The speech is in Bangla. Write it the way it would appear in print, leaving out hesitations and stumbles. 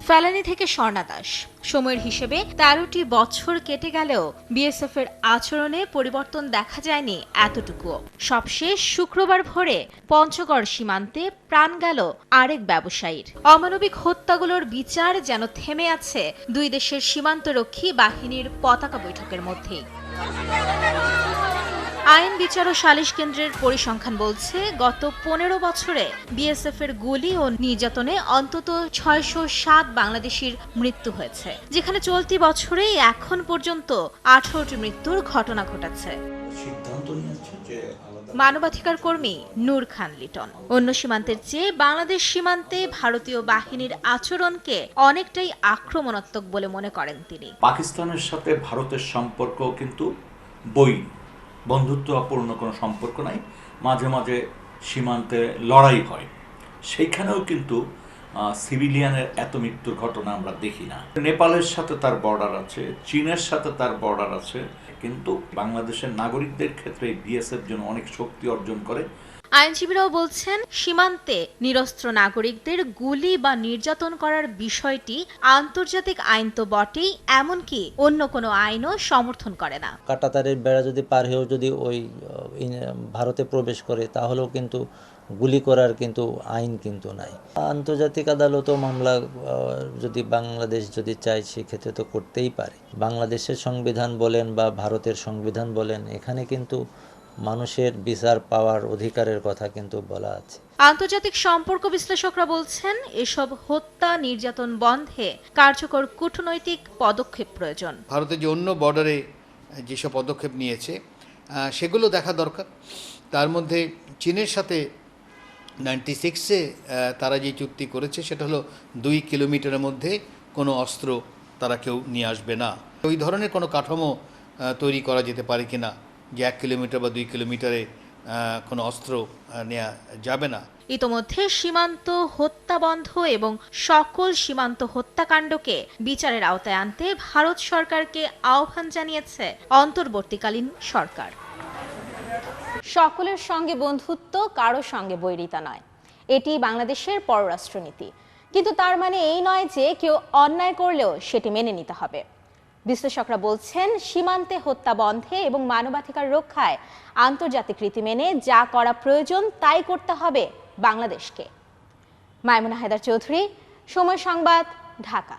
ফেলানি থেকে স্বর্ণা দাস, সময়ের হিসেবে ১৩টি বছর কেটে গেলেও বিএসএফ এর আচরণে পরিবর্তন দেখা যায়নি এতটুকুও। সবশেষ শুক্রবার ভোরে পঞ্চগড় সীমান্তে প্রাণ গেল আরেক ব্যবসায়ীর। অমানবিক হত্যাগুলোর বিচার যেন থেমে আছে দুই দেশের সীমান্তরক্ষী বাহিনীর পতাকা বৈঠকের মধ্যেই। আইন বিচার ও সালিশ কেন্দ্রের পরিসংখ্যান বলছে, গত ১৫ বছরে বিএসএফ এর গুলি ও নির্যাতনে অন্তত ৬০৭ বাংলাদেশির মৃত্যু হয়েছে, যেখানে চলতি বছরেই এখন পর্যন্ত ১৮টি মৃত্যুর ঘটনা ঘটেছে। মানবাধিকার কর্মী নূর খান লিটন অন্য সীমান্তের চেয়ে বাংলাদেশ সীমান্তে ভারতীয় বাহিনীর আচরণকে অনেকটাই আক্রমণাত্মক বলে মনে করেন তিনি। পাকিস্তানের সাথে ভারতের সম্পর্ক কিন্তু বন্ধুত্বপূর্ণ কোনো সম্পর্ক নাই, মাঝে মাঝে সীমান্তে লড়াই হয়, সেইখানেও কিন্তু সিভিলিয়ানের এত মৃত্যুর ঘটনা আমরা দেখি না। নেপালের সাথে তার বর্ডার আছে, চীনের সাথে তার বর্ডার আছে, কিন্তু বাংলাদেশের নাগরিকদের ক্ষেত্রে বিএসএফ যেন অনেক শক্তি অর্জন করে। আইনজীবীরাও বলছেন, সীমান্তে নিরস্ত্র নাগরিকদের গুলি বা নির্যাতন করার বিষয়টি আন্তর্জাতিক আইন তো বটেই, এমনকি অন্য কোনো আইনও সমর্থন করে না। কাঁটাতারের বেড়া যদি পার হয়েও যদি ওই ভারতে প্রবেশ করে, তাহলেও কিন্তু গুলি করার কিন্তু আইন কিন্তু নাই। আন্তর্জাতিক আদালতও মামলা যদি বাংলাদেশ যদি চায়, সেক্ষেত্রে তো করতেই পারে। বাংলাদেশের সংবিধান বলেন বা ভারতের সংবিধান বলেন, এখানে কিন্তু মানুষের বিচার পাওয়ার অধিকারের কথা কিন্তু বলা আছে। আন্তর্জাতিক সম্পর্ক বিশ্লেষকরা বলছেন, এসব হত্যা নির্যাতন বন্ধে কার্যকর কূটনৈতিক পদক্ষেপ প্রয়োজন। ভারতের যে অন্য বর্ডারে যেসব পদক্ষেপ নিয়েছে সেগুলো দেখা দরকার। তার মধ্যে চীনের সাথে 96-এ তারা যে চুক্তি করেছে, সেটা হলো 2 কিলোমিটারের মধ্যে কোনো অস্ত্র তারা কেউ নিয়ে আসবে না। ওই ধরনের কোনো কাঠামো তৈরি করা যেতে পারে কিনা, যে 1 কিলোমিটার বা 2 কিলোমিটারে কোনো অস্ত্র নেওয়া যাবে না। ইতোমধ্যে সীমান্ত হত্যা বন্ধ এবং সকল সীমান্ত হত্যাকাণ্ডকে বিচারের আওতায় আনতে ভারত সরকারকে আহ্বান জানিয়েছে অন্তর্বর্তীকালীন সরকার। সকলের সঙ্গে বন্ধুত্ব, কারো সঙ্গে বৈরিতা নয়, এটি বাংলাদেশের পররাষ্ট্রনীতি। কিন্তু তার মানে এই নয় যে কেউ অন্যায় করলেও সেটি মেনে নিতে হবে। বিশ্লেষকরা বলছেন, সীমান্তে হত্যা বন্ধে এবং মানবাধিকার রক্ষায় আন্তর্জাতিক রীতি মেনে যা করা প্রয়োজন তাই করতে হবে বাংলাদেশকে। মাইমুনা হায়দার চৌধুরী, সময় সংবাদ, ঢাকা।